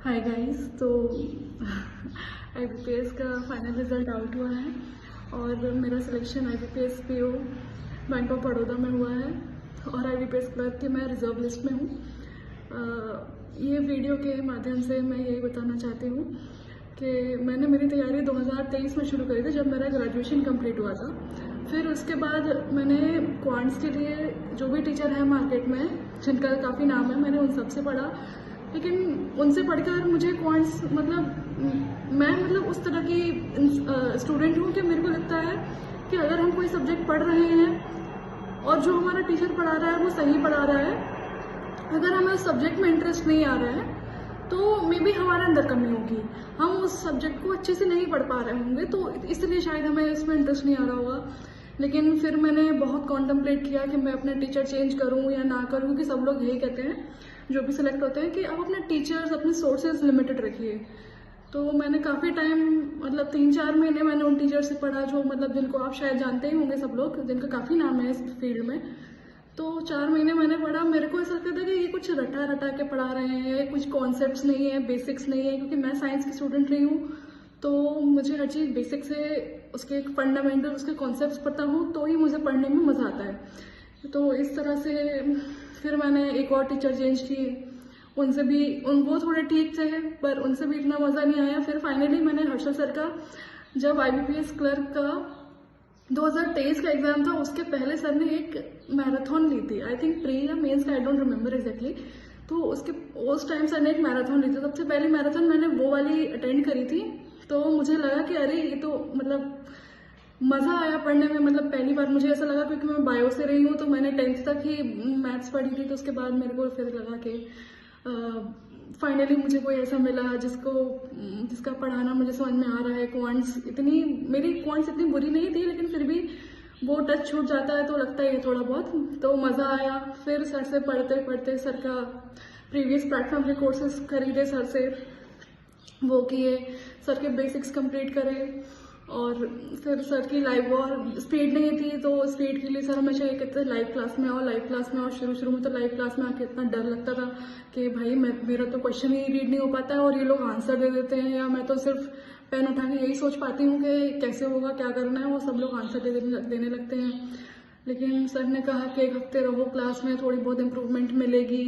Hi guys. तो IBPS का final result out हुआ है और मेरा selection IBPS PO bank of Baroda में हुआ है और IBPS क्लर्क की मैं रिजर्व लिस्ट में हूँ। ये वीडियो के माध्यम से मैं यही बताना चाहती हूँ कि मैंने मेरी तैयारी 2023 में शुरू करी थी जब मेरा ग्रेजुएशन कंप्लीट हुआ था। फिर उसके बाद मैंने क्वांट्स के लिए जो भी टीचर हैं मार्केट में जिनका काफ़ी नाम है, मैंने उन सबसे पढ़ा, लेकिन उनसे पढ़कर मुझे क्वांट्स मैं उस तरह की स्टूडेंट हूँ कि मेरे को लगता है कि अगर हम कोई सब्जेक्ट पढ़ रहे हैं और जो हमारा टीचर पढ़ा रहा है वो सही पढ़ा रहा है, अगर हमें उस सब्जेक्ट में इंटरेस्ट नहीं आ रहा है तो मे बी हमारे अंदर कमी होगी, हम उस सब्जेक्ट को अच्छे से नहीं पढ़ पा रहे होंगे, तो इसलिए शायद हमें इसमें इंटरेस्ट नहीं आ रहा होगा। लेकिन फिर मैंने बहुत कॉन्टम्पलेट किया कि मैं अपने टीचर चेंज करूँ या ना करूँ, कि सब लोग यही कहते हैं जो भी सिलेक्ट होते हैं कि आप अपने टीचर्स, अपने सोर्सेज लिमिटेड रखिए। तो मैंने काफ़ी टाइम 3-4 महीने मैंने उन टीचर से पढ़ा जो जिनको आप शायद जानते ही होंगे, सब लोग जिनका काफ़ी नाम है इस फील्ड में। तो 4 महीने मैंने पढ़ा, मेरे को ऐसा लगता था कि ये कुछ रटा रटा के पढ़ा रहे हैं, कुछ कॉन्सेप्ट्स नहीं है, बेसिक्स नहीं है, क्योंकि मैं साइंस की स्टूडेंट रही हूँ तो मुझे हर चीज़ बेसिक से उसके फंडामेंटल, उसके कॉन्सेप्ट्स पता हो तो ही मुझे पढ़ने में मज़ा आता है। तो इस तरह से फिर मैंने एक और टीचर चेंज किए, उनसे भी वो थोड़े ठीक थे पर उनसे भी इतना मज़ा नहीं आया। फिर फाइनली मैंने हर्षल सर का, जब IBPS क्लर्क का 2023 का एग्ज़ाम था उसके पहले सर ने एक मैराथन ली थी, आई थिंक प्री या मेंस का, आई डोंट रिमेम्बर एग्जैक्टली। तो उस टाइम सर ने एक मैराथन ली थी, सबसे पहली मैराथन मैंने वो वाली अटेंड करी थी। तो मुझे लगा कि अरे ये तो मज़ा आया पढ़ने में, पहली बार मुझे ऐसा लगा, क्योंकि मैं बायो से रही हूँ तो मैंने 10th तक ही मैथ्स पढ़ी थी। तो उसके बाद मेरे को फिर लगा कि फाइनली मुझे कोई ऐसा मिला जिसका पढ़ाना मुझे समझ में आ रहा है। मेरी क्वांट्स इतनी बुरी नहीं थी, लेकिन फिर भी वो टच छूट जाता है तो लगता है थोड़ा बहुत, तो मज़ा आया। फिर सर से पढ़ते पढ़ते सर का प्रीवियस प्लेटफॉर्म के कोर्सेज खरीदे, सर से वो किए, सर के बेसिक्स कंप्लीट करे। और फिर सर की लाइव और स्पीड नहीं थी तो स्पीड के लिए सर हमेशा ये कहते थे लाइव क्लास में आओ, लाइव क्लास में आओ। शुरू में तो लाइव क्लास में आके इतना डर लगता था कि भाई मेरा तो क्वेश्चन ही रीड नहीं हो पाता है और ये लोग आंसर दे देते हैं, या मैं तो सिर्फ पेन उठा के यही सोच पाती हूँ कि कैसे होगा, क्या करना है, वो सब लोग आंसर देने लगते हैं। लेकिन सर ने कहा कि 1 हफ्ते रहो क्लास में, थोड़ी बहुत इम्प्रूवमेंट मिलेगी।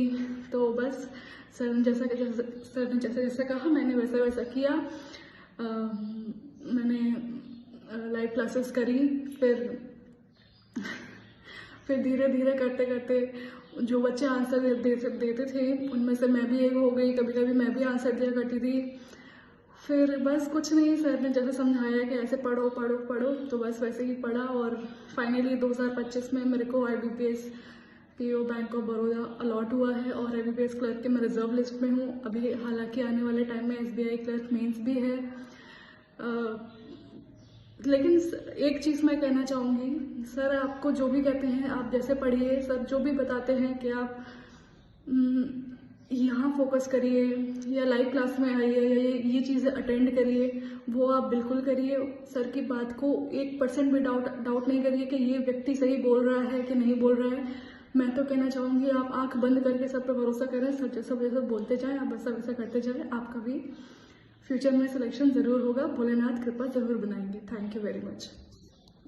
तो बस सर ने जैसे कहा मैंने वैसा किया। मैंने लाइव क्लासेस करी। फिर धीरे धीरे करते करते जो बच्चे आंसर देते थे उनमें से मैं भी एक हो गई, कभी कभी मैं भी आंसर दिया करती थी। फिर बस कुछ नहीं, सर ने जैसे समझाया कि ऐसे पढ़ो पढ़ो पढ़ो, तो बस वैसे ही पढ़ा। और फाइनली 2025 में मेरे को IBPS PO bank of Baroda allot हुआ है और IBPS क्लर्क के मैं रिजर्व लिस्ट में हूँ अभी। हालांकि आने वाले टाइम में SBI क्लर्क मेंस भी है। लेकिन एक चीज़ मैं कहना चाहूँगी, सर आपको जो भी कहते हैं आप जैसे पढ़िए, सर जो भी बताते हैं कि आप यहाँ फोकस करिए या लाइव क्लास में आइए या ये चीज़ें अटेंड करिए, वो आप बिल्कुल करिए। सर की बात को 1% भी डाउट नहीं करिए कि ये व्यक्ति सही बोल रहा है कि नहीं बोल रहा है। मैं तो कहना चाहूँगी आप आंख बंद करके सब पे भरोसा करें, सर जैसा बोलते जाएं, आप वैसा करते जाएं, आपका भी फ्यूचर में सिलेक्शन ज़रूर होगा। भोलेनाथ कृपा ज़रूर बनाएंगे। Thank you very much.